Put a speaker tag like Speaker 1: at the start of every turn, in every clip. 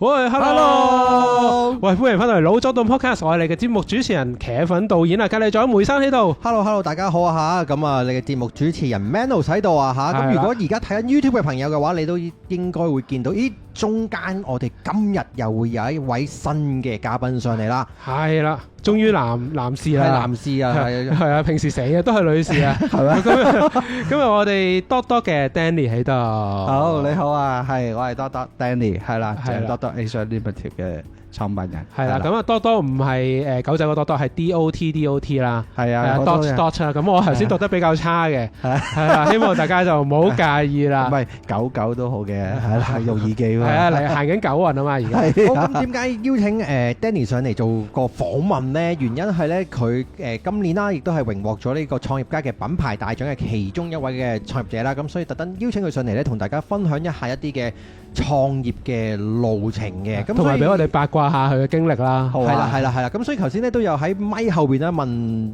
Speaker 1: 喂 ，hello，喂，歡迎翻到嚟老作動 podcast，我係你嘅節目主持人茄粉導演啊，隔離仲有梅生喺度。
Speaker 2: Hello， 大家好啊嚇，咁啊，你嘅節目主持人 Mano 喺度啊嚇，咁如果而家睇緊 YouTube 嘅朋友嘅話，你都應該會見到，咦，中間我哋今日又會有一位新嘅嘉賓上嚟啦。
Speaker 1: 係啦，終於男士啦，
Speaker 2: 係男士啊，
Speaker 1: 係啊，平時成日都係女士啊，係咪？今日我哋多多嘅 Danny 喺度。
Speaker 3: 好，你好啊，係我係多多 Danny，係啦，就係多多 Asia Limited 嘅創辦人。
Speaker 1: 係啦，咁啊多多唔係狗仔個多多，係 DOT 啦。係啊，dot 啦。咁我頭先讀得比較差嘅，係啦，希望大家就唔好介意啦。
Speaker 3: 唔係狗都好嘅，係啦，用耳機喎。
Speaker 1: 係啊，嚟行緊九運啊嘛，而家。
Speaker 2: 好，咁點解邀請Danny 上嚟做個訪問呢？原因係咧佢今年啦，亦都係榮獲咗呢個創業家嘅品牌大獎嘅其中一位嘅創業者啦。咁所以特登邀請佢上嚟咧，同大家分享一下一啲嘅創業嘅路程嘅，咁
Speaker 1: 同埋俾我哋八卦下佢嘅經歷啦。
Speaker 2: 係啦。咁所以頭先咧都有喺咪後邊咧問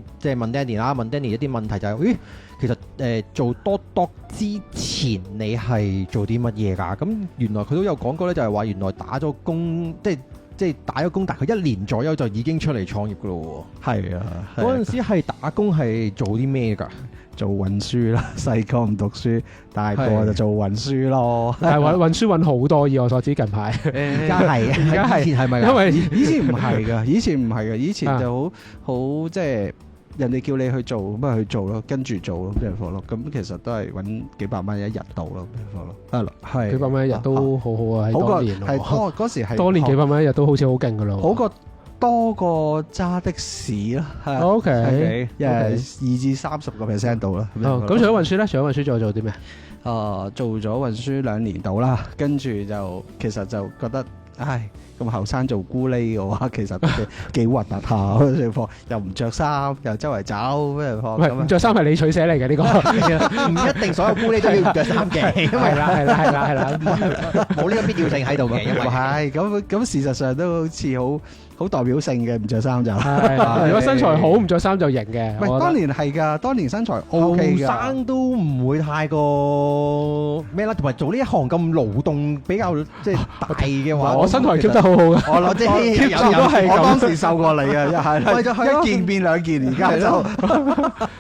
Speaker 2: Danny 啦，問 Danny 一啲問題就係，咦，其實做多多之前你係做啲乜嘢㗎？咁原來佢都有講過咧，就係話原來打咗工，即係打咗工大概1年左右就已經出嚟創業㗎咯喎。係啊，嗰陣時係打工係做啲咩㗎？
Speaker 3: 做運輸啦，細個唔讀書，大個就做運輸咯。
Speaker 1: 係運輸揾好多，以我所知近排。
Speaker 2: 而家係，以前係咪？
Speaker 3: 因為以前唔係㗎，以前就好即係人哋叫你去做，咁咪去做咯，跟住做咯，咩貨咯。咁其實都係揾幾百蚊一日到咯，咩貨咯。
Speaker 1: 係幾百蚊一日都好好啊，喺當年。
Speaker 3: 係嗰時係
Speaker 1: 當年幾百蚊一日都好似好勁㗎咯。
Speaker 3: 好過多過揸的士啦。
Speaker 1: OK，
Speaker 3: 2至30% 到啦。
Speaker 1: 咁除咗運輸咧，仲有做啲咩？
Speaker 3: 做咗運輸2年到啦，跟住就其實就覺得，唉，咁後生做咕喱嘅話，其實都幾核突下嗰情況，又唔着衫，又周圍走咩況咁。
Speaker 1: 唔着衫係你取捨嚟嘅呢個，
Speaker 2: 唔一定所有咕喱都要唔着衫嘅，
Speaker 1: 係啦，
Speaker 2: 冇呢個必要性喺度嘅，因為
Speaker 3: 係咁事實上都好似好代表性嘅，唔着衫就。
Speaker 1: 如果身材好，唔着衫就型嘅。
Speaker 3: 唔係當年係㗎，當年身材 OK 㗎。
Speaker 2: 後生都唔會太過咩啦，同埋做呢一行咁勞動比較即係大嘅話，
Speaker 1: 我身材 keep 得好好㗎。
Speaker 2: 我即係
Speaker 1: keep 住都係咁。
Speaker 3: 我當時瘦過你嘅，一件變2件，而家就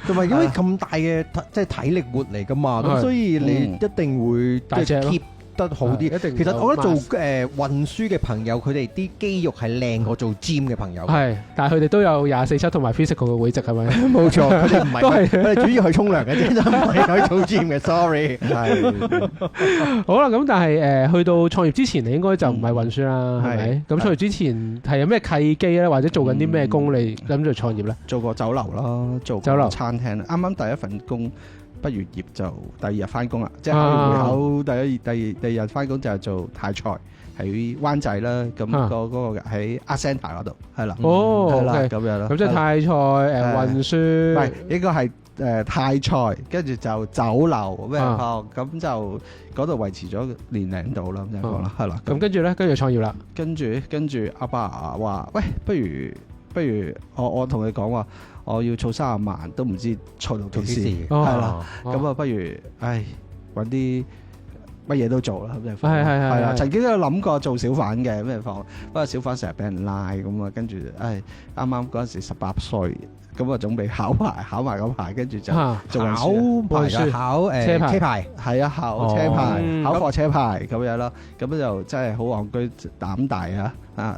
Speaker 2: 同埋因為咁大嘅即係體力活嚟㗎嘛，咁所以你一定會
Speaker 1: 大隻咯。
Speaker 2: 得好啲，其實我覺得做運輸嘅朋友，佢哋啲肌肉係靚過做 gym 嘅朋友。係，
Speaker 1: 但係佢哋都有24/7同埋 physical 嘅會籍係咪？
Speaker 2: 冇錯，佢哋唔係，佢哋主要去沖涼嘅啫，就唔係去做 gym 嘅。Sorry。係。
Speaker 1: 好啦，咁但係去到創業之前，你應該就唔係運輸啦，係咪？咁創業之前係有咩契機咧，或者做緊啲咩工你諗住創業咧？
Speaker 3: 做過酒樓啦，做過餐廳。啱啱第一份工。畢完業就第2日翻工啦，即係考完會考第二日翻工就係做泰菜喺灣仔啦，咁嗰個喺 Art Centre 嗰度係啦，係啦咁樣咯。
Speaker 1: 咁即係泰菜運輸，
Speaker 3: 唔係應該係泰菜，跟住就酒樓咩咁就嗰度維持咗年零度啦，咁樣講啦，係啦。
Speaker 1: 咁跟住咧，跟住創業啦。跟
Speaker 3: 住阿爸話：喂，不如我同佢講話。我要儲30萬都唔知儲到幾時，係啦，咁啊不如，揾啲乜嘢都做啦，咁就係啦。曾經都有諗過做小販嘅咩況，不過小販成日俾人拉咁啊，跟住啱啱嗰陣時18歲，咁啊準備考埋嗰牌，跟住就做運輸，
Speaker 2: 考車牌，
Speaker 3: 係啊，考車牌，考貨車牌咁樣咯，咁就真係好戇居膽大啊！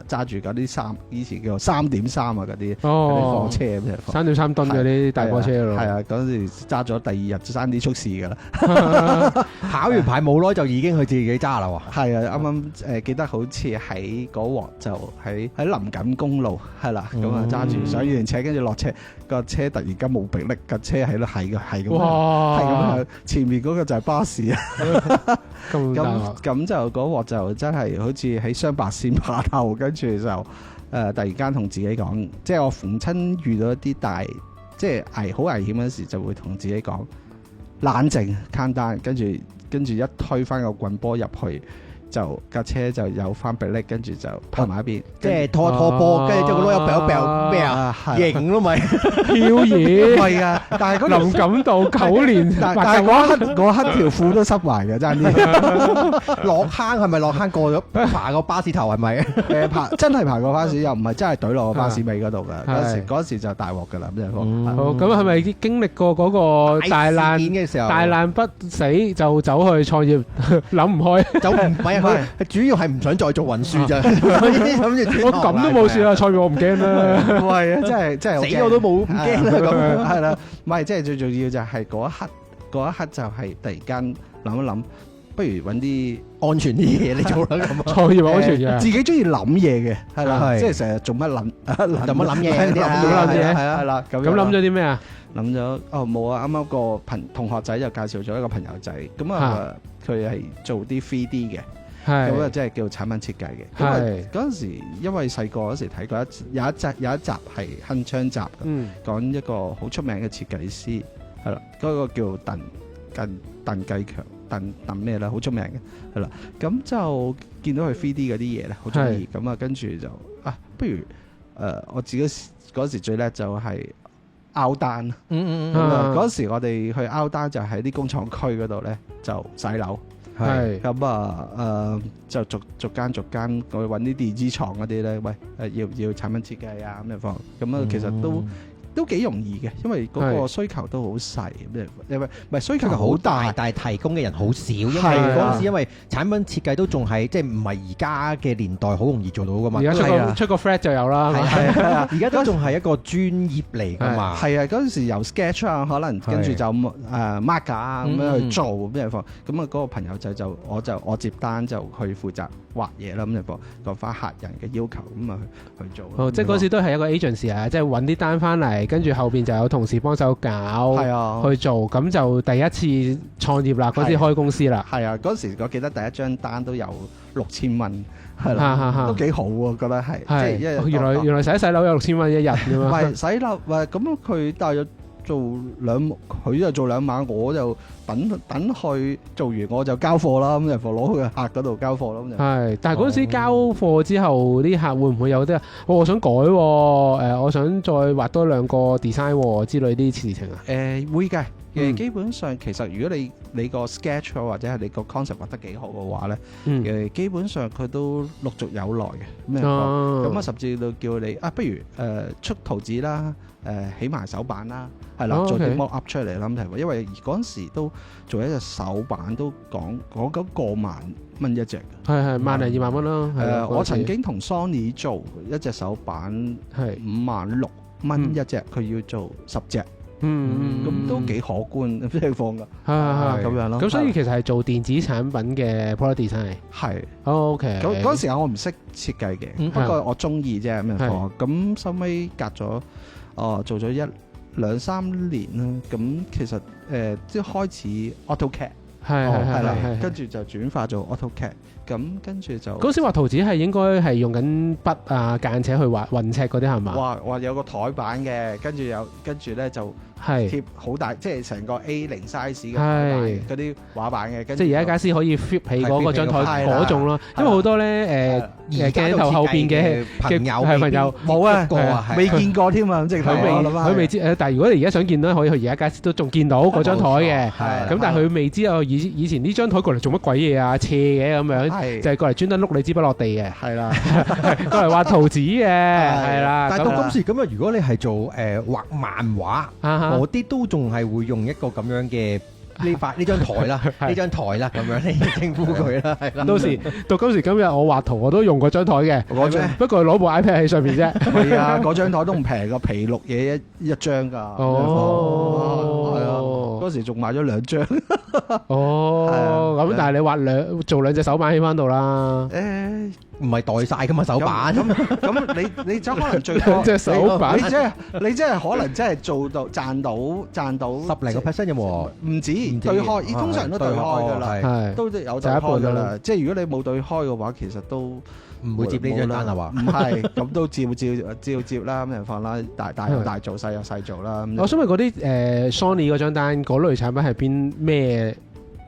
Speaker 3: 揸住嗰啲以前叫做3.3啊嗰啲貨車咁樣
Speaker 1: ，3.3噸嗰啲大貨車咯。
Speaker 3: 係啊，嗰陣時揸咗第2日就差啲出事㗎啦。
Speaker 2: 考完牌冇耐就已經去自己揸啦喎。
Speaker 3: 係啊，啱啱記得好似喺嗰鑊就喺林錦公路係啦，咁啊揸住上完車跟住落車，個車突然間冇迫力，架車喺度係咁，前面嗰個就係巴士啊。咁就嗰鑊就真係好似喺雙白線碼頭，跟住就突然間同自己講，即係我逢親遇到一啲即係好危險嗰時，就會同自己講冷靜 calm down，跟住一推翻個棍波入去就架車就有翻迫力，跟住就泊埋一邊，
Speaker 2: 即係拖波，跟住之後個轆有掉咩啊？型咯咪
Speaker 1: 漂移
Speaker 3: 係啊！但係嗰
Speaker 1: 林錦道9年，
Speaker 3: 但係嗰刻條褲都濕埋嘅，爭啲
Speaker 2: 落坑係咪落坑過咗爬個巴士頭係咪？
Speaker 3: 真係爬過巴士，又唔係真係懟落個巴士尾嗰度㗎。嗰時就大鑊㗎啦，咁樣。
Speaker 1: 好，咁係咪經歷過嗰個大難
Speaker 2: 嘅時候，
Speaker 1: 大難不死就走去創業，諗唔開？
Speaker 2: 就唔係佢主要係唔想再做運輸咋。我
Speaker 1: 咁都冇事啊！創業我唔驚啦。
Speaker 3: 唔係啊，真係
Speaker 2: 死我都冇唔驚啦咁。
Speaker 3: 係啦，唔係即係最重要就係嗰一刻就係突然間諗一諗，不如揾啲
Speaker 2: 安全啲嘢你做啦咁。
Speaker 1: 創業安全嘅，
Speaker 3: 自己中意諗嘢嘅，係啦，即係成日做乜諗
Speaker 2: 諗嘢啲啊，
Speaker 3: 係啦。咁
Speaker 1: 諗咗啲咩啊？
Speaker 3: 諗咗冇啊！啱啱個同學仔就介紹咗一個朋友仔，咁啊佢係做啲 3D 嘅，咁啊即係叫產品設計嘅。咁啊嗰陣時因為細個嗰時睇過有一集係鏗鏘集嘅，講一個好出名嘅設計師，係啦，嗰個叫鄧繼強，鄧咩啦，好出名嘅，係啦。咁就見到佢 3D 嗰啲嘢咧，好中意，咁啊跟住就不如我自己嗰時最叻就係拗單，嗰時我哋去拗單就喺啲工廠區嗰度咧就洗樓，咁就逐間去揾啲電子廠嗰啲咧，喂要產品設計啊咁樣放，咁啊其實都幾容易嘅，因為嗰個需求都好細，唔係需求好大，
Speaker 2: 但係提供嘅人好少，因為嗰陣時因為產品設計都仲係即係唔係而家嘅年代好容易做到噶嘛，
Speaker 1: 而家出個 flat 就有啦，
Speaker 2: 而家都仲係一個專業嚟噶嘛，
Speaker 3: 係啊，嗰陣時由 sketch 啊，可能跟住就marker 啊咁樣去做咁樣放，咁啊嗰個朋友仔我接單就去負責畫嘢啦，咁就講翻客人嘅要求咁啊去做。
Speaker 1: 即係嗰時都係一個 agency 啊，即係揾啲單翻嚟。跟住後邊就有同事幫手搞，去做，咁就第一次創業啦，嗰時開公司啦。
Speaker 3: 係啊，嗰時我記得第一張單都有6000蚊，係啦，都幾好喎，覺得係。即係
Speaker 1: 原來洗樓有6000蚊一日㗎嘛。
Speaker 3: 唔係洗樓，咁佢大約佢就做2晚，我就等佢做完我就交貨啦，咁就攞去客嗰度交貨咯。
Speaker 1: 係，但係嗰陣時交貨之後，啲客會唔會有啲我想改喎，我想再畫多2個 design 之類啲事情啊？
Speaker 3: 會嘅。基本上其實如果你個 sketch 或者係你個 concept 畫得幾好嘅話咧，基本上佢都陸續有來嘅。咁啊，甚至都叫你不如出圖紙啦，起埋手板啦，係啦，做啲 mock up 出嚟啦。因為嗰陣時都做一隻手板都講緊過萬蚊一隻，
Speaker 1: 係萬零2萬蚊啦。
Speaker 3: 我曾經同 Sony 做一隻手板56000蚊一隻，佢要做10隻。咁都幾可觀，即係放㗎，咁樣咯。
Speaker 1: 咁所以其實係做電子產品嘅 product design。係，OK。
Speaker 3: 嗰時候我唔識設計嘅，不過我中意啫咁樣放。咁收尾隔咗，做咗2-3年啦。咁其實即係開始 AutoCAD。係啦，跟住就轉化做 AutoCAD，咁跟住就
Speaker 1: 嗰時畫圖紙係應該係用緊筆啊間尺去畫運尺嗰啲係嘛？
Speaker 3: 話有個台板嘅，跟住咧就貼好大，即係成個 A0 size 嘅嗰啲畫板嘅，
Speaker 1: 即係而家家私可以 flip 起嗰張台嗰種咯。因為好多咧鏡頭後邊嘅朋友
Speaker 3: 冇啊，未見過添啊，即係
Speaker 1: 佢未知。但係如果你而家想見到，可以去而家家私都仲見到嗰張台嘅。咁但係佢未知以前呢張台過嚟做乜鬼嘢啊？斜嘅咁樣，就係過嚟專登碌你支筆落地嘅。係啦，過嚟畫圖紙嘅，係啦。
Speaker 2: 但係到今時今日，如果你係做畫漫畫，嗰啲都仲係會用一個咁樣嘅呢張台啦，呢張台啦，咁樣你稱呼佢啦，係啦。
Speaker 1: 到今時今日，我畫圖我都用嗰張台嘅，不過攞部 iPad 喺上面啫。
Speaker 3: 係啊，嗰張台都唔平㗎，皮綠嘢一張㗎。係啊，嗰時仲買咗2張。咁但係你畫做2隻手板喺翻度啦。
Speaker 2: 唔係袋晒㗎嘛手板。
Speaker 3: 咁你就可能最多
Speaker 1: 隻手板。
Speaker 3: 你即係可能真係做到賺到
Speaker 2: 10零個%有冇？
Speaker 3: 唔止對開，通常都對開㗎啦，都有對開㗎啦。即係如果你冇對開嘅話，其實都
Speaker 2: 唔會接呢張單係嘛？
Speaker 3: 唔係，咁都照接啦，咁樣放啦，大有大做，細有細做啦。
Speaker 1: 我想問嗰啲Sony 嗰張單嗰類產品係邊咩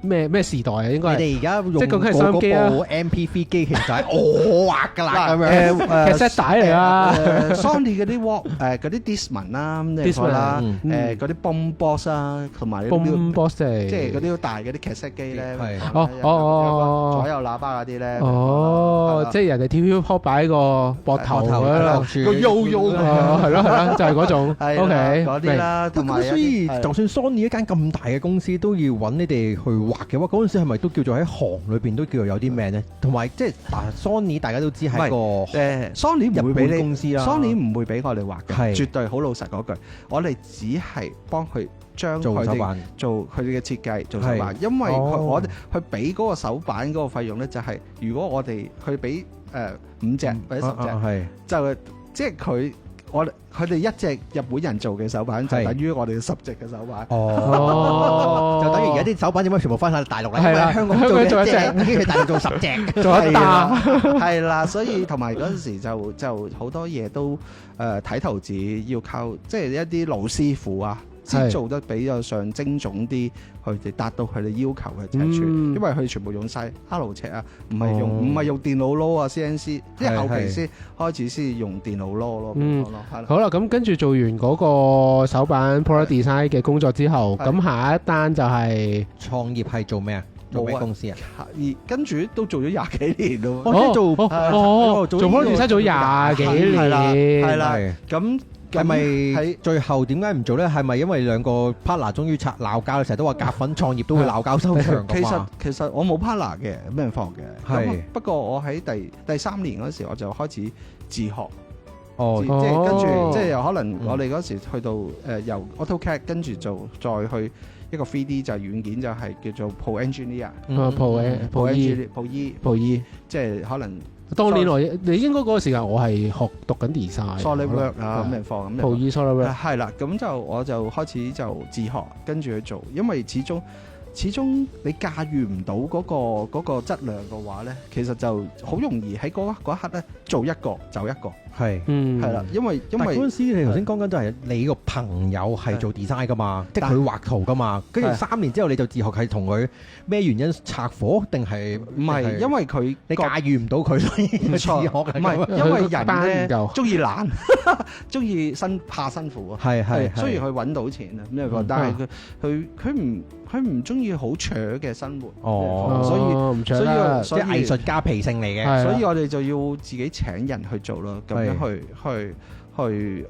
Speaker 1: 咩時代啊？應該
Speaker 2: 你哋而家用
Speaker 1: 即係究竟係收音機啊
Speaker 2: 部 MP3 機，其實係我畫㗎啦咁樣。
Speaker 1: 劇 set 帶嚟啦
Speaker 3: ，Sony 嗰啲嗰啲 Discman 啦，咁你講啦，嗰啲 Boom Box 啊，同埋
Speaker 1: Boom Box
Speaker 3: 即係嗰啲好大嗰啲劇 set 機咧，
Speaker 1: 哦，
Speaker 3: 左右喇叭嗰啲咧，
Speaker 1: 即係人哋 TV Pop 擺個膊頭嗰
Speaker 3: 個 Yo-Yo，
Speaker 1: 係咯，就係嗰種
Speaker 3: OK 嗰啲啦，同埋
Speaker 2: 所以就算 Sony 一間咁大嘅公司都要揾你哋去畫嘅話，嗰陣時係咪都叫做喺行裏邊都叫做有啲名咧？同埋即係Sony 大家都知係個
Speaker 3: Sony 唔會俾你
Speaker 2: 公司啦
Speaker 3: ，Sony 唔會俾我哋畫嘅，
Speaker 2: 係
Speaker 3: 絕對好老實嗰句，我哋只係幫佢將佢哋做佢哋嘅設計做手板，因為我哋去俾嗰個手板嗰個費用咧，就係如果我哋去俾5隻或者10隻，就即係佢哋一隻日本人做嘅手板就等於我哋10隻嘅手板。
Speaker 2: 就等於而家啲手板點解全部翻晒大陸嚟？因為香港做一隻，跟住大陸做10隻，
Speaker 1: 做一打。
Speaker 3: 係啦，所以同埋嗰陣時就好多嘢都睇圖紙要靠即係一啲老師傅啊。先做得比較上精準啲，佢哋達到佢哋要求嘅尺寸，因為佢全部用晒 L 尺啊，唔係用電腦撈啊 CNC，即係後期先開始先用電腦撈咯。
Speaker 1: 好啦，咁跟住做完嗰個手板 Product Design 嘅工作之後，咁下一單就係
Speaker 2: 創業係做咩啊？做咩公司啊？
Speaker 3: 跟住都做咗廿幾年咯。
Speaker 2: 做
Speaker 1: Product Design 做廿幾年，
Speaker 3: 係啦，咁。
Speaker 2: 係咪最後點解唔做咧？係咪因為兩個 partner 終於鬧交？成日都話夾份創業都會鬧交收場㗎嘛？
Speaker 3: 其實我冇 partner 嘅，咩人放嘅？係不過我喺第3年嗰時我就開始自學。即係跟住，即係有可能我哋嗰時去到由 AutoCAD 跟住就再去一個 3D 就軟件就係叫做 Pro Engineer。Pro E，即係可能。
Speaker 1: 當年你應該嗰個時間，我係讀緊 design，SolidWorks
Speaker 3: 啊咁樣放咁。
Speaker 1: Pro E SolidWorks
Speaker 3: 係啦，咁我就開始就自學，跟住去做，因為始終你駕馭唔到嗰個質量嘅話咧，其實就好容易喺嗰一刻咧做一個就一個。係啦，因為嗰
Speaker 2: 陣時你頭先講緊就係你個朋友係做 design 噶嘛，即係佢畫圖噶嘛，跟住3年之後你就自學，係同佢咩原因拆夥定係
Speaker 3: 唔係？因為佢
Speaker 2: 你駕馭唔到佢，所以自學。
Speaker 3: 唔係因為人咧中意懶，中意怕辛苦啊。係雖然佢揾到錢啊，咩講？但係佢唔中意好扯嘅生活。所以即係藝術家脾性嚟嘅，所以我哋就要自己請人去做咯。咁樣去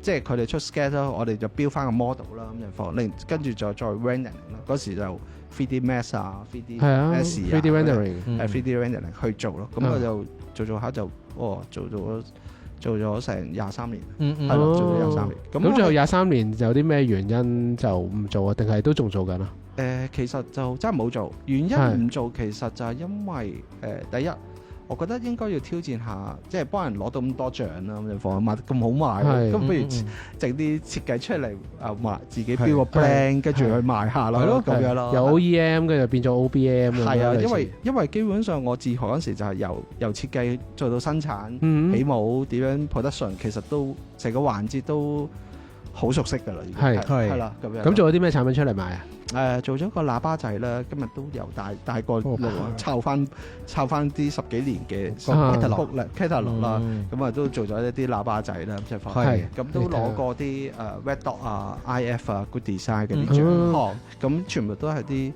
Speaker 3: 即係佢哋出 sketch 咯，我哋就標翻個 model 啦，咁就放，跟住再 rendering 啦。嗰時就 3D Max 啊，3D Max
Speaker 1: 3D rendering，
Speaker 3: 3D rendering 去做咯。咁我就做下就做咗成23年，係咯，做咗23年。
Speaker 1: 咁最後23年有啲咩原因就唔做啊？定係都仲做緊啊？
Speaker 3: 其實就真係冇做，原因唔做其實就係因為第一。我覺得應該要挑戰下，即係幫人攞到咁多獎啦，咁就放賣咁好賣，咁不如整啲設計出嚟賣，自己標個 brand，跟住去賣下咯，咁樣咯。
Speaker 1: 有 OEM 跟住變咗 OBM。
Speaker 3: 係啊，因為基本上我自學嗰時就係由設計做到生產，起模點樣 production，其實都成個環節都好熟悉㗎啦，已經係啦咁樣。
Speaker 1: 咁做咗啲咩產品出嚟賣啊？
Speaker 3: 做咗個喇叭仔啦，今日都由大個路抄翻啲10幾年嘅 catalog 啦，咁啊都做咗一啲喇叭仔啦，即係放咁都攞過啲Red Dot 啊、IF 啊、Good Design 嗰啲獎，咁全部都係啲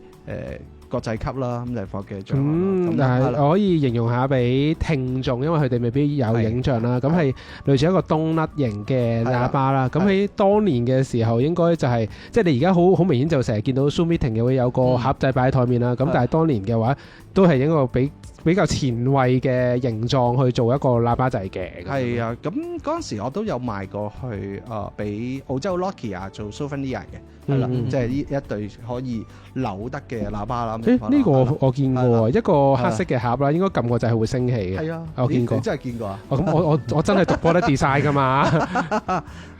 Speaker 3: 國際級啦，咁就放嘅獎。
Speaker 1: 但係我可以形容下俾聽眾，因為佢哋未必有影像啦。咁係類似一個冬甩型嘅喇叭啦。咁喺當年嘅時候，應該就係即係你而家好明顯就成日見到 Zoom meeting 嘅會有個盒仔擺喺台面啦。咁但係當年嘅話，都係一個比較前衛嘅形狀去做一個喇叭仔嘅。
Speaker 3: 係啊，咁嗰陣時我都有賣過去俾澳洲 Nokia 做 Souvenir 嘅，係啦，即係呢一對可以扭得嘅喇叭啦。
Speaker 1: 呢個我見過，一個黑色嘅盒啦，應該撳個掣係會升起嘅。
Speaker 3: 係啊，
Speaker 1: 我見過。
Speaker 3: 你真係見過啊？
Speaker 1: 咁我真係讀過得 design 㗎嘛。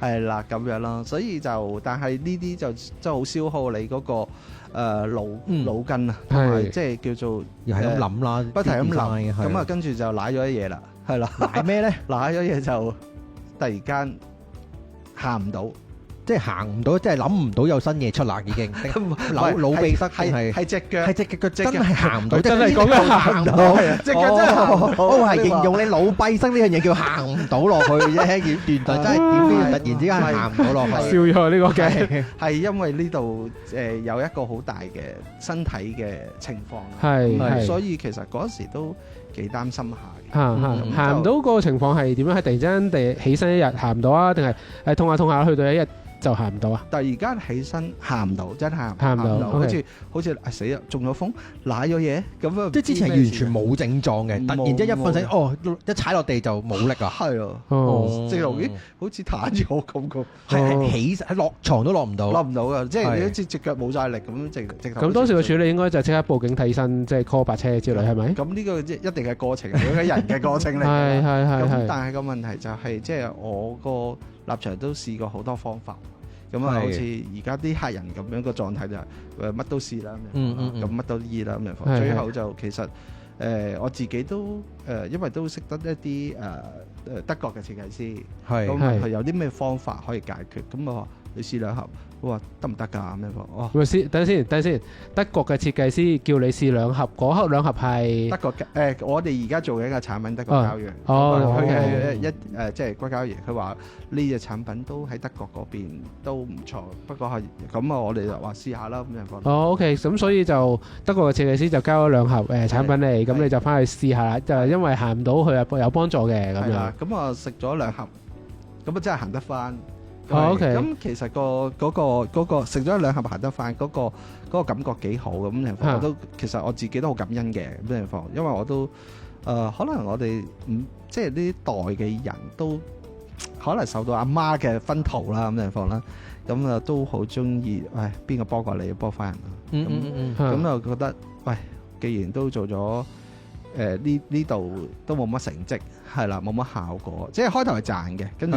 Speaker 3: 係啦，咁樣咯，所以但係呢啲就真係好消耗你嗰個腦筋啊，同埋即係叫做
Speaker 2: 又係咁諗啦，
Speaker 3: 不停咁諗，咁啊跟住就瀨咗啲嘢啦，係啦，
Speaker 2: 瀨咩咧？
Speaker 3: 瀨咗嘢就突然間行唔到，
Speaker 2: 即係行唔到，即係諗唔到有新嘢出啦，已經老鼻塞
Speaker 3: 係隻腳
Speaker 2: 真係行唔到，
Speaker 1: 真係講緊行唔到，
Speaker 3: 隻腳真係行唔到。
Speaker 2: 我係形容你腦閉塞呢樣嘢叫行唔到落去啫，原來真係點知突然之間行唔到落去。
Speaker 1: 笑咗呢個嘅，
Speaker 3: 係因為呢度有一個好大嘅身體嘅情況，
Speaker 1: 係
Speaker 3: 所以其實嗰時都幾擔心下嘅。
Speaker 1: 行唔到個情況係點樣？係突然之間起身一日行唔到啊？定係痛下痛下去到一日就行唔到啊？
Speaker 3: 突然間起身行唔到，真係
Speaker 1: 行唔到，
Speaker 3: 好似死啦，中咗風，瀨咗嘢咁啊！
Speaker 2: 即係之前係完全冇症狀嘅，突然之間一瞓醒，一踩落地就冇力啊！
Speaker 3: 係啊，即係好似癱咗咁個，
Speaker 2: 係起喺落床都落唔到，
Speaker 3: 落唔到㗎，即係你好似隻腳冇晒力咁，直頭。
Speaker 1: 咁當時嘅處理應該就即刻報警睇醫生，即係 call 白車之類，係咪？
Speaker 3: 咁呢個一定係過程，每個人嘅過程嚟。
Speaker 1: 係。
Speaker 3: 咁但係個問題就係，即係我個立場都試過好多方法。咁啊，好似而家啲客人咁樣個狀態就係乜都試啦，咁乜都醫啦咁樣。最後就其實我自己都因為都識得一啲德國嘅設計師，咁係有啲咩方法可以解決？咁我話你試兩盒，我話得唔得㗎咁樣講？
Speaker 1: 喂，等先，德國嘅設計師叫你試兩盒，嗰兩盒係
Speaker 3: 德國嘅我哋而家做緊嘅產品德國膠原，佢係即係硅膠原。佢話呢隻產品都喺德國嗰邊都唔錯，不過係咁啊，我哋就話試下啦咁樣講。
Speaker 1: OK，咁所以就德國嘅設計師就交咗兩盒產品嚟，咁你就翻去試下啦。就係因為行唔到，佢係有幫助嘅咁樣。
Speaker 3: 咁啊食咗兩盒，咁啊真係行得翻。
Speaker 1: OK，
Speaker 3: 咁其實嗰個食咗兩盒行得翻，嗰個感覺幾好咁樣。我都其實我自己都好感恩嘅咁樣況，因為我都可能我哋即係呢代嘅人都可能受到阿媽嘅熏陶啦咁樣況啦，咁啊都好中意，邊個幫過你，幫翻人啊。咁就覺得，既然都做咗。呢度都冇乜成績，係啦，冇乜效果，即係開頭係賺嘅，跟住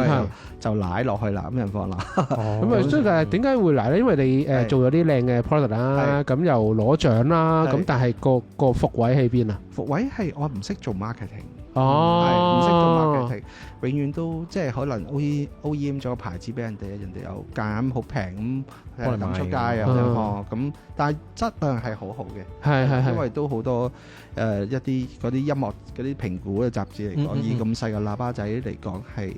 Speaker 3: 就舐落去啦咁樣放啦。
Speaker 1: 咁啊，所以點解會舐咧？因為你做咗啲靚嘅 product 啦，咁又攞獎啦，咁但係個伏位喺邊啊？
Speaker 3: 伏位係我唔識做 marketing，
Speaker 1: 唔
Speaker 3: 識做 marketing，永遠都即係可能 OEM 咗個牌子俾人哋，人哋又夾硬好平咁抌出街啊咁，但係質量係好好嘅，係因為都好多一啲嗰啲音樂嗰啲評估嘅雜誌嚟講，以咁細嘅喇叭仔嚟講係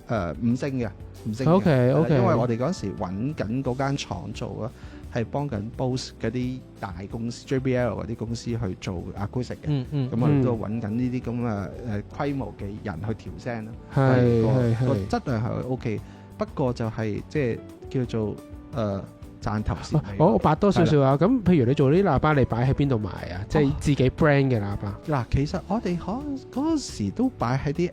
Speaker 3: 5星嘅，5星嘅。
Speaker 1: OK，
Speaker 3: 因為我哋嗰時揾緊嗰間廠做啊，係幫緊 Bose 嗰啲大公司 JBL 嗰啲公司去做 acoustic 嘅，咁我哋都揾緊呢啲咁嘅規模嘅人去調聲咯。個質量係 OK，不過就係即係叫做賺頭先。
Speaker 1: 我白多少少啊！咁譬如你做呢啲喇叭，你擺喺邊度賣啊？即係自己 brand 嘅喇叭。
Speaker 3: 嗱，其實我哋嗰時都擺喺啲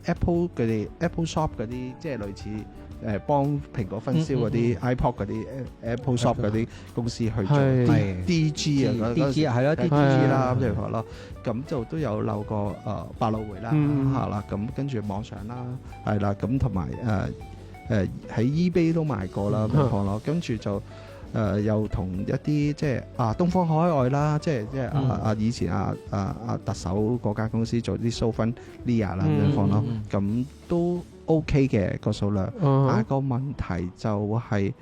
Speaker 3: Apple Shop 嗰啲，即係類似幫蘋果分銷嗰啲 iPod 嗰啲 Apple Shop 嗰啲公司去做 DG 啊
Speaker 2: ，DG 係咯
Speaker 3: ，DG 啦咁就係咯，咁就都有漏過百老匯啦嚇啦，咁跟住網上啦係啦，咁同埋喺 eBay 都賣過啦咁樣咯，跟住就。又同一啲即係東方海外啦，即係以前特首嗰間公司做啲 Sofia 啦咁樣放咯，咁都 OK 嘅個數量，但係個問題就係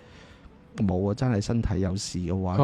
Speaker 3: 冇啊！真係身體有事嘅話，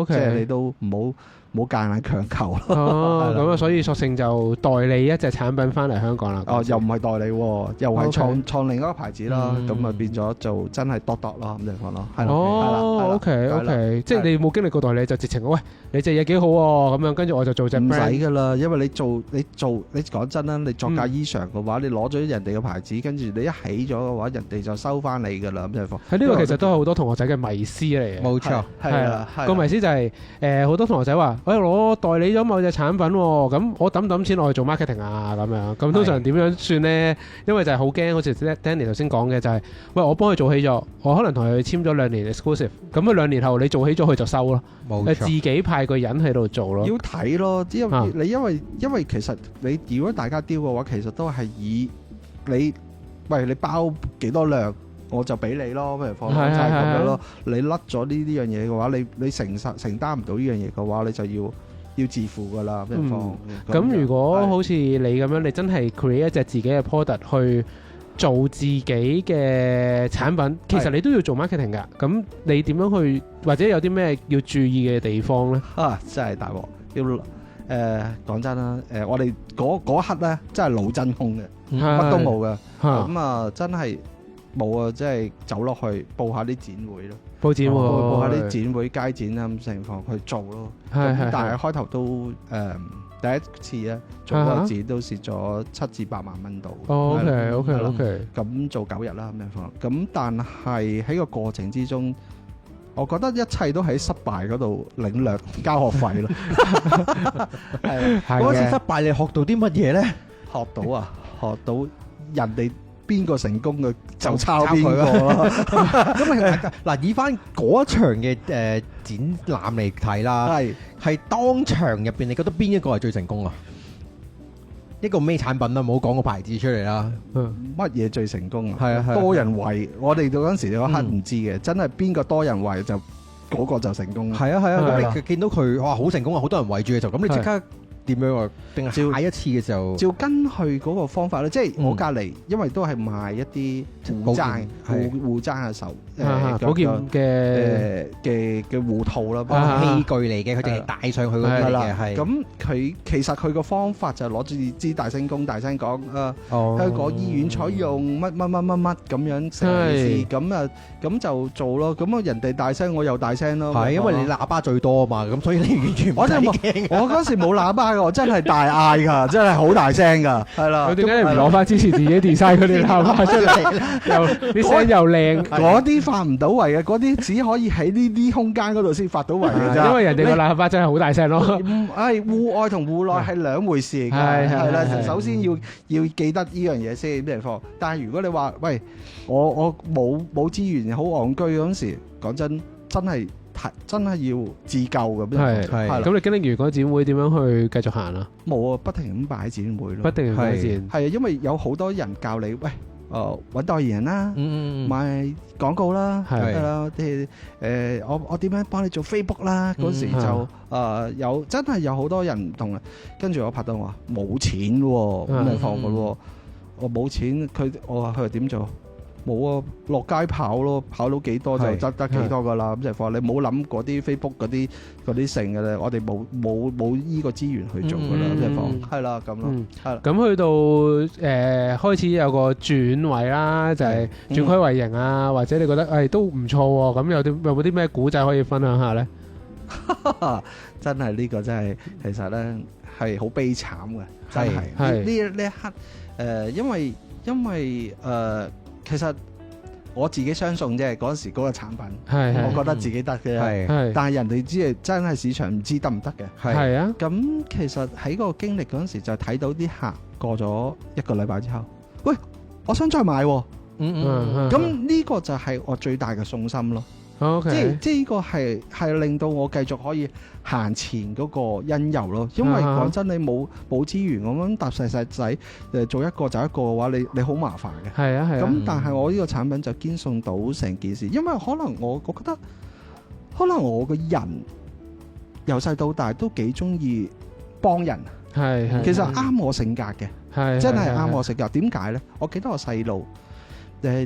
Speaker 3: 即係你都唔好夾硬強求咯。
Speaker 1: 咁啊，所以索性就代理一隻產品翻嚟香港啦。
Speaker 3: 又唔係代理，又係創另一個牌子啦。咁啊變咗就真係度咯咁樣講咯。係咯。
Speaker 1: OK，即係你冇經歷過代理就直情喂，你隻嘢幾好喎咁樣，跟住我就做隻 brand。
Speaker 3: 唔使㗎啦，因為你講真啦，你作價衣裳嘅話，你攞咗人哋嘅牌子，跟住你一起咗嘅話，人哋就收翻你㗎啦咁樣講。喺
Speaker 1: 呢個其實都係好多同學仔嘅迷思嚟嘅。
Speaker 2: 冇錯，
Speaker 1: 係啦，個迷思就係好多同學仔話。我代理咗某隻產品喎，咁我抌錢落去做 marketing 啊，咁樣，咁通常點樣算呢？因為就係好驚，好似 Danny 頭先講嘅就係，喂，我幫佢做起咗，我可能同佢簽咗2年 exclusive，咁佢2年後你做起咗佢就收咯，
Speaker 2: 冇錯，
Speaker 1: 自己派個人喺度做咯。
Speaker 3: 要睇咯，因為其實你如果大家丟嘅話，其實都係以你包幾多量。我就俾你咯，譬如放就係咁樣咯。你甩咗呢啲樣嘢嘅話，你承擔唔到呢樣嘢嘅話，你就要自負噶啦。譬如放
Speaker 1: 咁如果好似你咁樣，你真係 create 一隻自己嘅 product 去做自己嘅產品，其實你都要做 marketing 㗎。咁你點樣去，或者有啲咩要注意嘅地方咧？
Speaker 3: 真係大鑊！要講真啦，我哋嗰刻咧真係腦真空嘅，乜都冇嘅。咁真係冇啊！即係走落去報下啲展會咯，報下啲展會、街展啊咁情況去做咯。咁但係開頭都第一次咧做嗰個展都蝕咗7至8萬蚊度。
Speaker 1: OK。咁
Speaker 3: 做9日啦咁樣放。咁但係喺個過程之中，我覺得一切都喺失敗嗰度領略交學費咯。
Speaker 2: 嗰次失敗你學到啲乜嘢咧？
Speaker 3: 學到人哋邊個成功嘅就抄邊個咯。
Speaker 2: 咁嗱，以翻嗰一場嘅展覽嚟睇啦，係當場入邊，你覺得邊一個係最成功啊？一個咩產品啦，唔好講個牌子出嚟啦。
Speaker 3: 乜嘢最成功啊？
Speaker 2: 係
Speaker 3: 多人圍，我哋到嗰陣時嗰刻唔知嘅，真係邊個多人圍就嗰個就成功啦。
Speaker 2: 係啊，咁你見到佢哇好成功啊，好多人圍住嘅時候，咁你即刻點樣啊？定係下一次嘅時候，
Speaker 3: 照跟去嗰個方法咧，即係我隔離，因為都係賣一啲護踭嘅手
Speaker 1: 保健
Speaker 3: 嘅護套啦，
Speaker 2: 器具嚟嘅，佢淨係戴上去嗰啲嘅係。
Speaker 3: 咁佢其實佢個方法就攞住支大聲公大聲講香港醫院採用乜咁樣成件事，咁就做咯。咁人哋大聲，我又大聲咯。
Speaker 2: 係因為你喇叭最多啊嘛，咁所以你完全唔使驚。
Speaker 3: 我嗰時冇喇叭。我真係大嗌㗎，真係好大聲㗎，係啦。
Speaker 1: 佢點解你唔攞翻之前自己 design 嗰啲喇叭出嚟？又啲聲又靚，
Speaker 3: 嗰啲發唔到圍嘅，嗰啲只可以喺呢啲空間嗰度先發到圍嘅啫。
Speaker 1: 因為人哋個喇叭真係好大聲咯。
Speaker 3: 戶外同戶內係兩回事嚟㗎，係啦。首先要記得呢樣嘢先咩貨。但係如果你話喂，我冇資源，好戇居嗰陣時，講真係要自救咁樣。
Speaker 1: 係咁，你經歷完嗰展會點樣去繼續行啊？
Speaker 3: 冇啊，不停咁擺展會咯。
Speaker 1: 不停擺展。係
Speaker 3: 啊，因為有好多人教你，喂，揾代言人啦，買廣告啦，係啦，我點樣幫你做 Facebook 啦？嗰時就真係有好多人唔同啊。跟住我拍檔話冇錢喎，咁樣放嘅喎，我冇錢，我話佢點做？冇啊，落街跑咯，跑到幾多就得幾多噶啦。咁就話你冇諗嗰啲 Facebook 嗰啲剩嘅咧，我哋冇依個資源去做噶啦。咁就講係啦，咁咯，係啦。
Speaker 1: 咁去到開始有個轉位啦，就係轉虧為盈啊，或者你覺得都唔錯喎。咁有冇啲咩古仔可以分享下咧？
Speaker 3: 真係呢個真係其實咧係好悲慘嘅，真係呢一刻因為其實我自己相信啫，嗰陣時嗰個產品，我覺得自己得嘅，但係人哋知係真係市場唔知得唔得嘅。
Speaker 1: 係啊，
Speaker 3: 咁其實喺個經歷嗰陣時就睇到啲客過咗1個禮拜之後，喂，我想再買喎。咁呢個就係我最大嘅信心咯。
Speaker 1: Okay.
Speaker 3: 即係呢個係令到我繼續可以行前嗰個因由咯，因為講真你冇資源咁樣搭細仔做一個就一個嘅話，你好麻煩嘅。
Speaker 1: 係啊係啊。
Speaker 3: 咁但係我呢個產品就堅信到成件事，因為可能我覺得可能我個人由細到大都幾中意幫人。
Speaker 1: 係
Speaker 3: 其實啱我性格嘅，
Speaker 1: 係
Speaker 3: 真係啱我性格。點解呢？我記得我細路。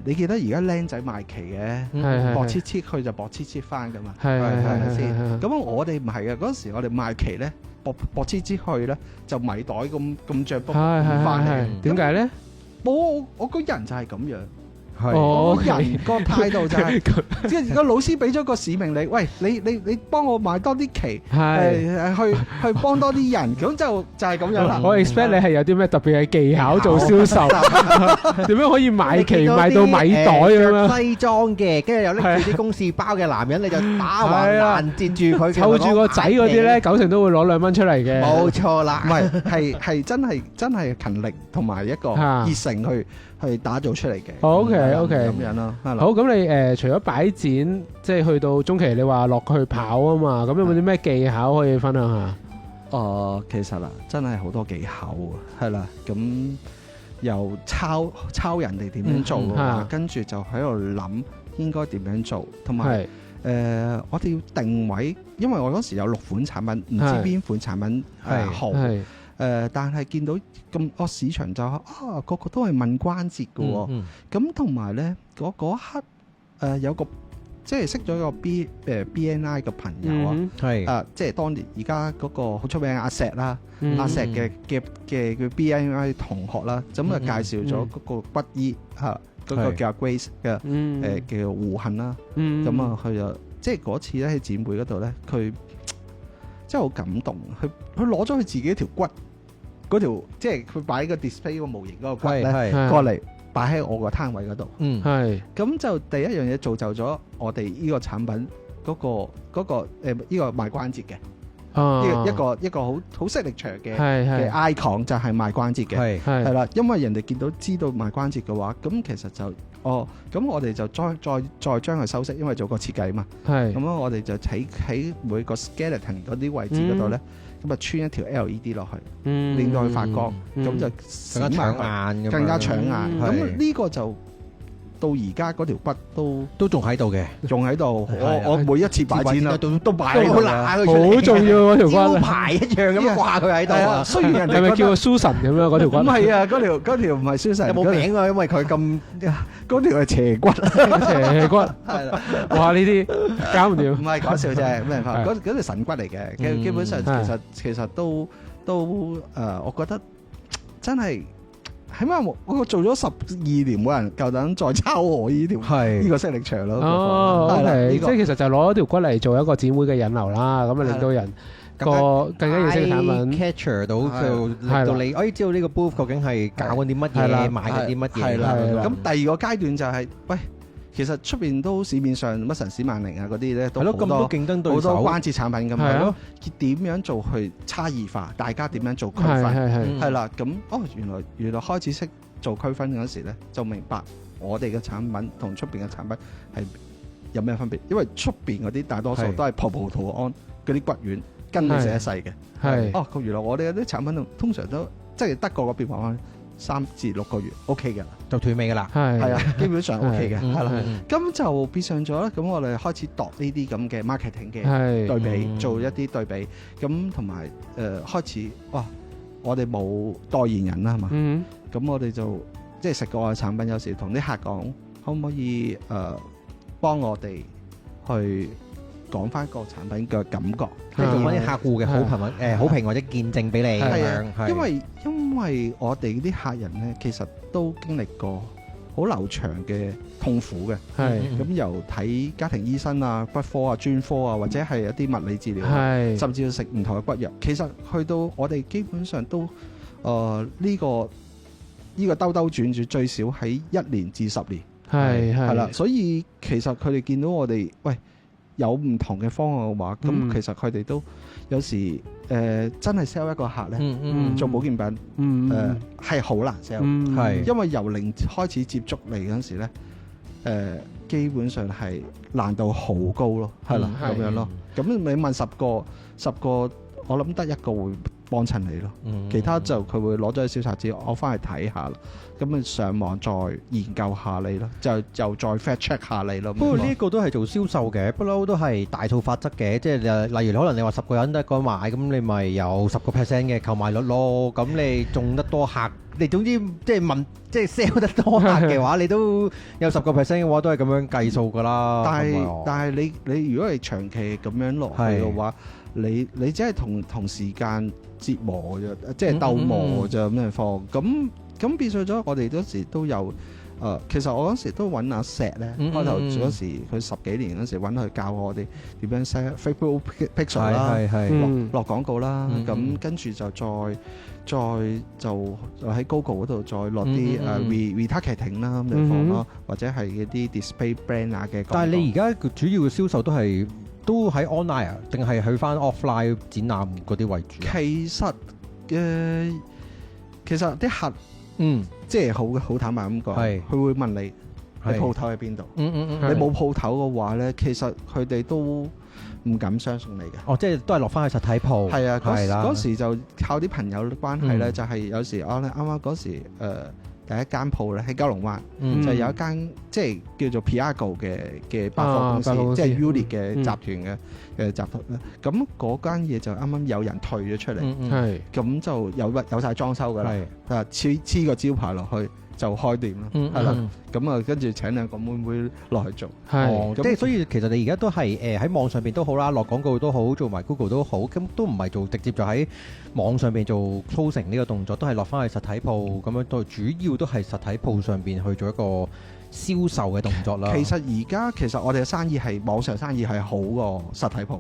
Speaker 3: 你記得而家僆仔賣旗嘅，薄切切去就薄切切翻噶嘛，係咪先？咁我哋唔係嘅，嗰陣時我哋賣旗咧，薄切切去咧就米袋咁着卜唔翻嚟。點解咧？我個人就係咁樣。我人個態度就係，即係如果老師俾咗個使命你，喂，你幫我賣多啲旗，去幫多啲人，咁就係咁樣啦。
Speaker 1: 我 expect 你係有啲咩特別嘅技巧做銷售，點樣可以賣旗賣到米袋咁樣？
Speaker 2: 西裝嘅，跟住又拎住啲公事包嘅男人，你就打橫攔截住佢，
Speaker 1: 湊住個仔嗰啲咧，9成都會攞2蚊出嚟嘅。
Speaker 2: 冇錯啦，
Speaker 3: 唔係真係勤力同埋一個熱誠去打造出嚟嘅。
Speaker 1: OK
Speaker 3: 咁樣咯。
Speaker 1: 好，咁你除咗擺展，即係去到中期，你話落去跑啊嘛，咁有冇啲咩技巧可以分享下？
Speaker 3: 其實真係好多技巧啊，係啦，咁由抄人哋點樣做，跟住就喺度諗應該點樣做，同埋我哋要定位，因為我嗰時有6款產品，唔知邊款產品好。但係見到咁個市場就個個都係問關節嘅喎。咁同埋咧嗰一刻有個即係識咗個 BNI 嘅朋友啊，即係當年而家嗰個好出名阿石啦，阿石嘅叫 BNI 同學啦，咁啊介紹咗嗰個骨醫嚇，嗰個叫 Grace 嘅叫胡杏啦，咁啊佢就即係嗰次咧喺展會嗰度咧，佢真係好感動，佢攞咗佢自己條骨嗰條，即係佢擺個 display 個模型嗰個骨咧過嚟。擺喺我個攤位嗰度，咁就第一樣嘢造就咗我哋呢個產品嗰個呢個賣關節嘅，一個好signature嘅 icon 就係賣關節嘅，係啦，因為人哋見到知道賣關節嘅話，咁其實就咁我哋就再將佢修飾，因為做個設計嘛，咁我哋就喺每個 skeleton 嗰啲位置嗰度咧。咁啊穿一條 LED 落去，令到佢發光，咁就
Speaker 2: 更加搶眼，
Speaker 3: 更加搶眼。咁呢個就到而家嗰條骨
Speaker 2: 都仲喺度嘅，
Speaker 3: 仲喺度。我每一次擺展啦，都擺喺度啦，
Speaker 1: 好重要嗰條骨，
Speaker 2: 招牌一樣咁掛佢喺度啊！
Speaker 3: 雖然人哋
Speaker 1: 係咪叫 Susan 咁樣嗰條骨？
Speaker 3: 唔係啊，嗰條唔係 Susan，
Speaker 2: 有冇名啊？因為佢咁
Speaker 3: 嗰條係斜骨，
Speaker 1: 斜骨係啦。哇！呢啲搞唔掂，
Speaker 3: 唔係講笑啫。咩法？嗰條神骨嚟嘅，基本上其實都我覺得真係。起碼我做咗12年，冇人夠膽再抄我呢條呢個色力場咯。
Speaker 1: OK，即係其實就攞條骨嚟做一個展會嘅引流啦，咁啊令到人個更加認識嘅產品
Speaker 2: capture 到就令到你可以知道呢個 booth 究竟係搞緊啲乜嘢，買緊啲乜嘢啦。
Speaker 3: 咁第二個階段就係喂。其實出邊都市面上乜神史萬靈啊嗰啲咧，都好多競爭對手，好多關節產品咁樣咯。點樣做去差異化？大家點樣做區分？係啦，咁原來開始識做區分嗰時咧，就明白我哋嘅產品同出邊嘅產品係有咩分別。因為出邊嗰啲大多數都係葡萄胺嗰啲骨丸跟你食一世嘅。係原來我哋嗰啲產品通常都即係德國嗰邊話3至6個月 OK 嘅，
Speaker 2: 就斷尾㗎啦。
Speaker 3: 係啊，基本上 OK 嘅，係啦。咁就變相咗啦。咁我哋開始度呢啲咁嘅 marketing 嘅對比，做一啲對比。咁同埋開始我哋冇代言人啦，係嘛？咁我哋就即係食過嘅產品，有時同啲客講，可唔可以幫我哋去講翻個產品嘅感覺，
Speaker 2: 即係做翻啲客戶嘅好評或者見證俾你咁樣。
Speaker 3: 因為我哋啲客人咧，其實都經歷過好流長嘅痛苦嘅。咁由睇家庭醫生啊、骨科啊、專科啊，或者係一啲物理治療，甚至要食唔同嘅骨藥。其實去到我哋基本上都呢個兜兜轉轉最少喺1年至10年。係啦，所以其實佢哋見到我哋有唔同嘅方案嘅話，咁其實佢哋都有時真係 sell 一個客咧，做保健品係好難 sell，因為由零開始接觸嚟嗰陣時咧，基本上係難度好高咯，係啦咁樣咯。咁你問10個，我諗得1個會幫襯你咯，其他就佢會攞咗啲小冊子，我翻去睇下，咁啊上網再研究下你咯，就再 fact check 下你咯。
Speaker 2: 不過呢個都係做銷售嘅，不嬲都係大數法則嘅，即係例如可能你話10個人都講買，咁你咪有10% 嘅購買率咯。咁你中得多客，你總之即係即係 sell 得多客嘅話，你都有10% 嘅話，都係咁樣計數㗎啦。
Speaker 3: 但係你如果係長期咁樣落去嘅話，你只係同時間折磨啫，即係鬥磨就咁樣放。咁變相咗，我哋嗰時都有其實我嗰時都揾阿石咧，開頭嗰時佢10幾年嗰時揾佢教我哋點樣 set Facebook pixel 啦，落廣告啦。咁跟住就再喺 Google 嗰度再落啲retargeting 啦咁樣放咯，或者係嗰啲 display banner 嘅。
Speaker 2: 但係你而家主要嘅銷售都喺 online 啊，定係去翻 offline 展覽嗰啲為主？
Speaker 3: 其實啲客即係好坦白咁講，佢會問你鋪頭喺邊度？你冇鋪頭嘅話咧，其實佢哋都唔敢相信你嘅。
Speaker 2: 即係都係落翻去實體鋪。係啊，
Speaker 3: 嗰時就靠啲朋友關係咧，就係有時啱啱嗰時第一間鋪咧喺九龍灣，就有一間即係叫做 Piago 嘅百貨公司，即係 Uni 嘅集團嘅集團咧。咁嗰間嘢就啱啱有人退咗出嚟，咁就有晒裝修㗎啦，黐個招牌落去。就開店啦，係啦，咁啊跟住請兩個妹妹落去做，
Speaker 2: 即係所以其實你而家都係喺網上邊都好啦，落廣告都好，做埋 Google 都好，咁都唔係做直接就喺網上邊做操成呢個動作，都係落翻去實體鋪咁樣，都主要都係實體鋪上邊去做一個銷售嘅動作啦。
Speaker 3: 其實我哋嘅生意係網上生意係好過實體鋪。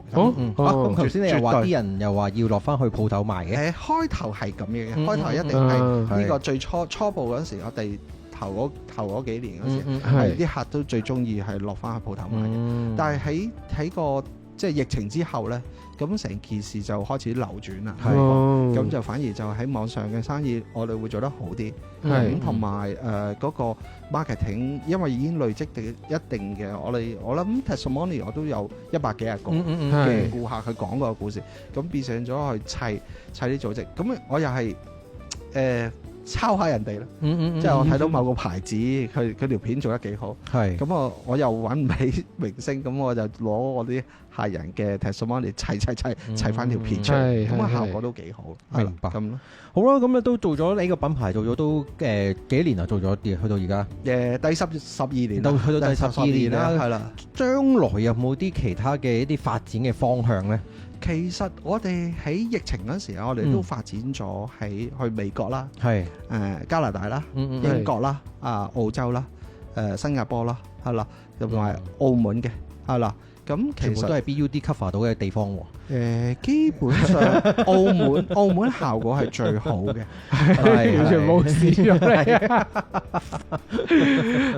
Speaker 2: 咁頭先你又話啲人又話要落翻去鋪頭賣嘅。
Speaker 3: 開頭係咁嘅，開頭一定係呢個最初步嗰陣時，我哋頭嗰幾年嗰時，係啲客都最中意係落翻去鋪頭買嘅。但係喺個即係疫情之後咧，咁成件事就開始流轉啦。咁就反而就喺網上嘅生意，我哋會做得好啲。咁同埋嗰個 marketing，因為已經累積一定嘅，我諗 testimony 我都有100幾廿個嘅顧客去講個故事，咁變成咗去砌啲組織。咁我又係抄下人哋啦，即係我睇到某個牌子佢條片做得幾好，咁我又揾唔起明星，咁我就攞我啲客人嘅 testimony 砌翻條片出嚟，咁效果都幾好。
Speaker 2: 明白
Speaker 3: 咁咯，
Speaker 2: 好啦，咁你都做咗你個品牌做咗都幾年啊？做咗啲去到而家
Speaker 3: 第12年，
Speaker 2: 去到第12年啦，
Speaker 3: 係啦。
Speaker 2: 將來有冇啲其他嘅一啲發展嘅方向呢？
Speaker 3: 其實我哋喺疫情嗰時我哋都發展咗去美國啦，加拿大啦，英國啦，澳洲啦，新加坡啦，係啦，同埋澳門嘅，係啦。咁其實
Speaker 2: 都係 BUD cover 到嘅地方喎。
Speaker 3: 基本上澳門效果係最好嘅，
Speaker 1: 完全冇事咗。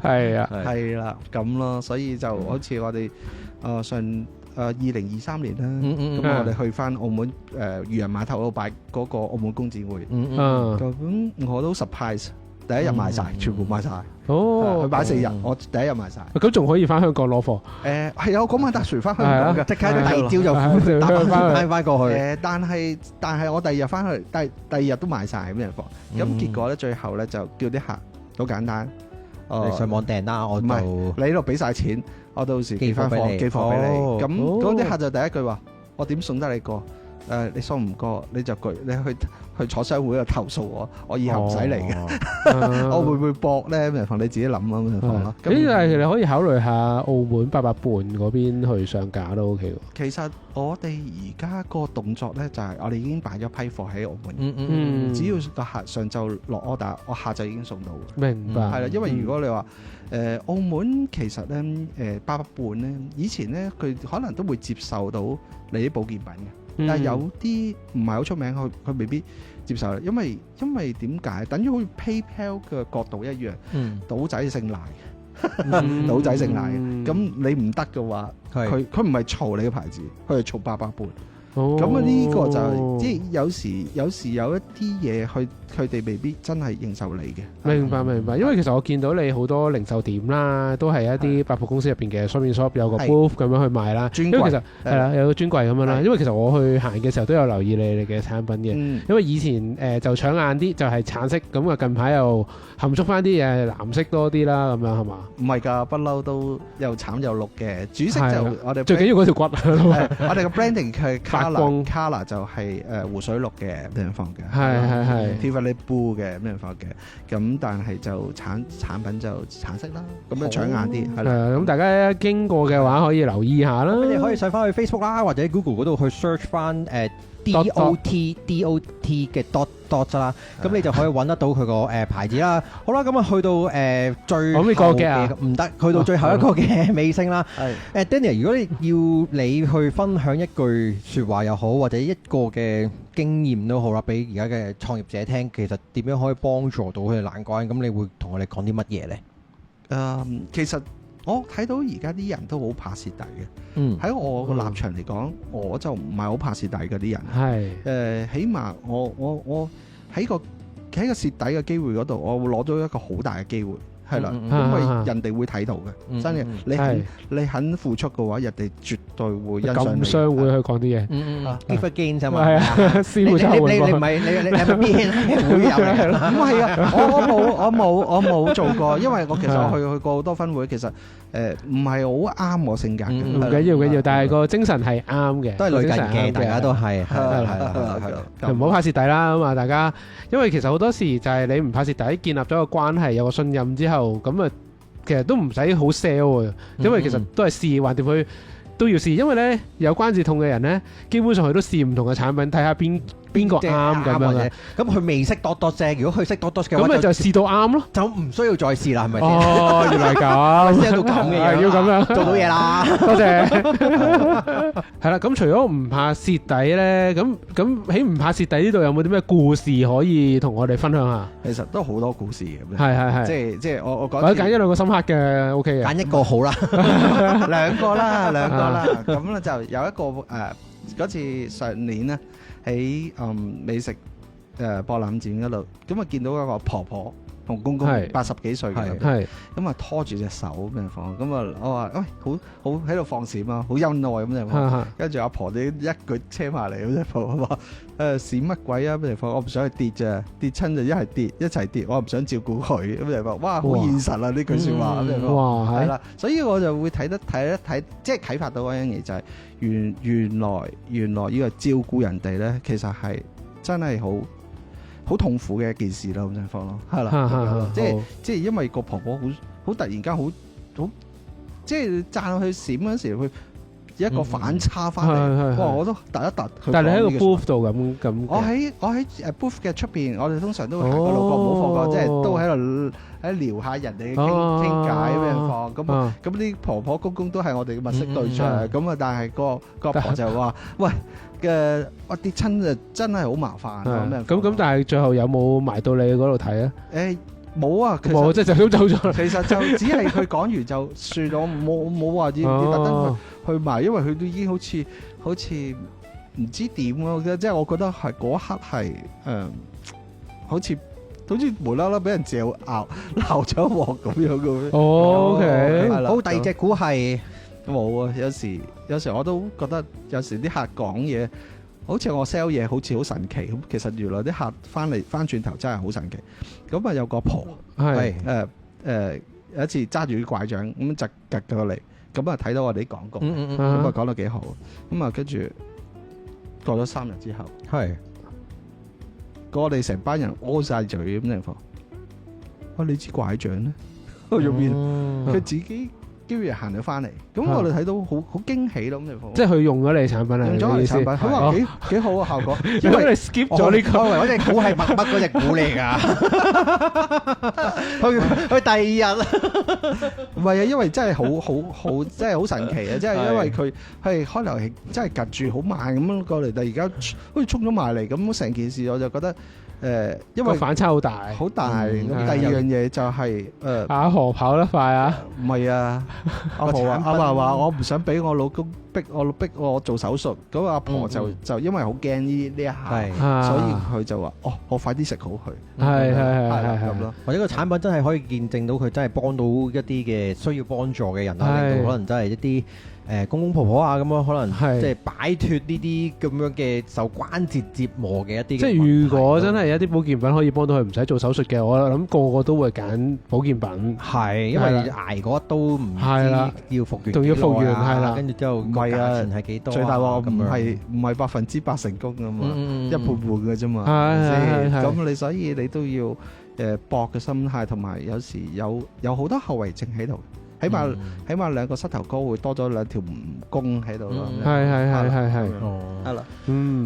Speaker 3: 係啦，咁咯，所以就好似我哋上2023年啦，咁我哋去翻澳門漁人碼頭嗰度擺嗰個澳門工展會，咁我都 surprise，第一日賣晒，全部賣晒。佢擺4日，我第一日賣晒。
Speaker 1: 咁仲可以翻香港攞貨？
Speaker 3: 係有嗰晚搭船翻香港嘅，
Speaker 2: 即刻第二朝就搭翻過去。
Speaker 3: 但係我第二日翻去，第二日都賣晒咁樣貨。咁結果咧，最後咧就叫啲客好簡單，
Speaker 2: 你上網訂啦，我
Speaker 3: 唔係你喺度俾晒錢。我到時寄貨俾你，咁嗰啲客就第一句話：我點送得你過？你送唔過，你就你去坐商會度投訴我以後唔使嚟嘅。我會唔會搏咧？咪你自己諗咁樣放咯。
Speaker 1: 咁但係你可以考慮下澳門800伴嗰邊去上架都 OK 喎。
Speaker 3: 其實我哋而家個動作咧，就係我哋已經擺咗批貨喺澳門。只要個客上晝落 order，我下晝已經送到。
Speaker 1: 明白。
Speaker 3: 係啦，因為如果你話澳門其實咧800伴咧，以前咧佢可能都會接受到你啲保健品嘅。但係有啲唔係好出名，佢未必接受啦。因為點解？等於好似 PayPal 嘅角度一樣，賭仔姓賴，賭仔姓賴。咁你唔得嘅話，佢唔係嘈你嘅牌子，佢係嘈800伴。咁呢個就係即係有時有一啲嘢，佢哋未必真係認受你嘅。
Speaker 1: 明白，因為其實我見到你好多零售點啦，都係一啲百貨公司入邊嘅 shopping shop 有個 booth 咁樣去賣啦。因為其實係啦，有個專櫃咁樣啦。因為其實我去行嘅時候都有留意你哋嘅產品嘅。因為以前就搶眼啲，就係橙色咁啊，近排又含蓄翻啲嘢藍色多啲啦，咁樣係嘛？
Speaker 3: 唔係㗎，不嬲都又橙又綠嘅。主色就我哋
Speaker 1: 最緊要嗰條骨。
Speaker 3: 我哋嘅 branding 係 color 就係湖水綠嘅咩樣放嘅，係 Tiffany Blue 嘅咩樣放嘅，咁但係就產品就橙色啦，咁樣搶眼啲係啦。
Speaker 1: 咁大家經過嘅話可以留意下啦。
Speaker 2: 咁你可以上翻去 Facebook 啦，或者 Google 嗰度去 search 翻DOT 嘅 dot 啦，咁你就可以揾得到佢個牌子啦。好啦，咁啊去到最後嘅唔得，去到最後一個嘅尾聲啦。Danny，如果你去分享一句説話又好，或者一個嘅經驗都好啦，俾而家嘅創業者聽，其實點樣可以幫助到佢哋難關？咁你會同我哋講啲乜嘢呢？
Speaker 3: 其實我睇到而家啲人都好怕蝕底嘅。喺我個立場嚟講，我就唔係好怕蝕底嗰啲人。起碼我喺個蝕底嘅機會嗰度，我會攞到一個好大嘅機會，係啦，因為人哋會睇到嘅，真嘅，你肯付出嘅話，人哋絕對會欣賞你。咁
Speaker 1: 商會去講啲嘢
Speaker 2: ，give again 啫嘛。
Speaker 1: 係啊，師傅真係會。
Speaker 2: 你唔係你係咪邊會有嚟？
Speaker 3: 唔係啊，我冇做過，因為我其實我去過好多分會，其實唔係好啱我性格嘅。
Speaker 1: 唔緊要，但係個精神係啱嘅，
Speaker 2: 都係類近嘅，大家都係
Speaker 1: 係唔好怕蝕底啦咁啊！大家，因為其實好多時就係你唔怕蝕底，建立咗個關係，有個信任之後，咁啊，其實都唔使好 sell 啊，因為其實都係試，橫掂佢都要試，因為咧有關節痛嘅人咧，基本上佢都試唔同嘅產品，睇下邊個啱咁樣嘅。
Speaker 2: 咁佢未識多多啫，如果佢識多多嘅話，
Speaker 1: 咁咪就試到啱咯，
Speaker 2: 就唔需要再試啦，係咪先？
Speaker 1: 哦，原來咁，
Speaker 2: 先到咁嘅嘢，
Speaker 1: 要咁樣
Speaker 2: 做到嘢啦，
Speaker 1: 多謝。係啦，咁除咗唔怕蝕底咧，咁喺唔怕蝕底呢度有冇啲咩故事可以同我哋分享下？
Speaker 3: 其實都好多故事嘅，
Speaker 1: 係，
Speaker 3: 即係我講，
Speaker 1: 或者揀一兩個深刻嘅 OK 嘅，
Speaker 2: 揀一個好啦，
Speaker 3: 兩個啦，咁咧就有一個嗰次上年咧喺美食博覽展嗰度，咁啊見到一個婆婆同公公80幾歲嘅，咁啊拖住隻手咁樣放，咁啊我話喂好喺度放閃啊，好恩愛咁樣，跟住阿婆你一句車埋嚟，咁樣婆婆話閃乜鬼啊咁樣放，我唔想去跌啫，跌親就一係跌一齊跌，我唔想照顧佢咁樣放，哇好現實啊呢句説話咁樣講，係啦，所以我就會睇，即係啟發到嗰樣嘢就係原來呢個照顧人哋咧，其實係真係好痛苦嘅一件事咯，咁樣講咯，係啦，即係因為個婆婆好突然間好，即係讚佢閃嗰陣時，佢一個反差翻嚟，哇！我都突一突。
Speaker 1: 但係你喺個 booth 度咁，
Speaker 3: 我喺booth 嘅出邊，我哋通常都會行個路過冇放過，即係都喺度聊下人哋傾偈咁樣放。咁啲婆婆公公都係我哋嘅物色對象，咁啊，但係個婆就話：喂！我跌親就真係好麻煩
Speaker 1: 咁，但係最後有冇埋到你嗰度睇啊？
Speaker 3: 冇啊，
Speaker 1: 冇，即係就咁走咗。
Speaker 3: 其實就只係佢講完就算咗，冇話要特登去埋，因為佢都已經好似唔知點咯。即係我覺得係嗰一刻係好似無啦啦俾人嚼鬧咗一鑊咁樣嘅。
Speaker 1: OK，
Speaker 2: 好，第二隻股係。
Speaker 3: 冇啊！有時我都覺得有時啲客講嘢，好似我 sell 嘢好似好神奇咁。其實原來啲客翻轉頭真係好神奇。咁啊有個婆係有一次揸住啲拐杖咁就趌過嚟，咁啊睇到我哋啲廣告，咁啊講得幾好。咁啊跟住過咗3日之後，我哋成班人屙晒嘴咁樣講。哇！你支拐杖咧去咗邊？佢自己幾日行咗翻嚟，咁我哋睇到好驚喜咯，咁就
Speaker 1: 即係佢用咗你產品啊，
Speaker 3: 用咗你產品，佢話幾好啊效果，
Speaker 1: 因為你 skip 咗呢個，
Speaker 2: 嗰隻股係麥麥嗰隻股嚟㗎，去第二日，
Speaker 3: 唔係啊，因為真係好真係好神奇啊，即係因為佢係開頭係真係夾住好慢咁樣過嚟，但係而家好似衝咗埋嚟，咁成件事我就覺得。因為
Speaker 1: 反差好大，
Speaker 3: 好大。咁第二樣嘢就係
Speaker 1: 阿何跑得快啊？
Speaker 3: 唔係啊，阿婆話我唔想俾我老公逼我做手術。咁阿婆就因為好驚呢一下，所以佢就話：我快啲食好佢。
Speaker 1: 係
Speaker 3: 咁咯。
Speaker 2: 或者個產品真係可以見證到佢真係幫到一啲嘅需要幫助嘅人啦，令到可能真係一啲。公公婆婆啊，咁樣可能即係擺脫呢啲咁樣嘅受關節折磨嘅一啲。即
Speaker 1: 係如果真係有一啲保健品可以幫到佢唔使做手術嘅，我諗個個都會揀保健品。
Speaker 2: 係，因為捱嗰一刀唔知要復原，
Speaker 1: 仲要復原係啦。
Speaker 2: 跟住之後價錢係幾多？
Speaker 3: 最大鑊唔係100%成功㗎嘛，一半半嘅啫嘛。咁你所以你都要搏嘅心態，同埋有時有好多後遺症喺度。起碼2個膝頭哥會多咗2條蜈蚣喺度咯。
Speaker 1: 係。
Speaker 3: 係啦。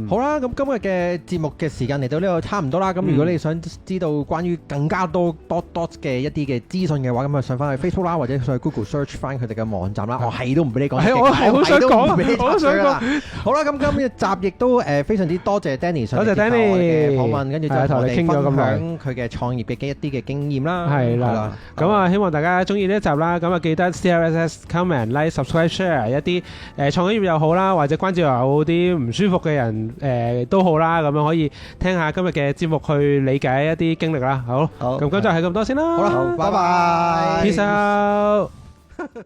Speaker 2: 好啦，咁今日嘅節目嘅時間嚟到呢度差唔多啦。咁如果你想知道關於更加多嘅一啲嘅資訊嘅話，咁啊上翻去 Facebook 啦，或者上去 Google search 翻佢哋嘅網站啦。我係都唔俾你講。
Speaker 1: 我係好想講，我想講。
Speaker 2: 好啦，咁今日集亦都非常之多謝 Danny 上嚟接受我嘅訪問，跟住就同我哋分享佢嘅創業嘅一啲嘅經驗啦。係啦。
Speaker 1: 咁啊，希望大家中意呢一集啦。咁啊。記得 CLSS comment like subscribe share 一啲創業又好啦，或者關照又好啲唔舒服嘅人都好啦，咁樣可以聽下今日嘅節目去理解一啲經歷啦。好，咁今集係咁多先啦。
Speaker 2: 好啦，拜拜
Speaker 1: ，peace out。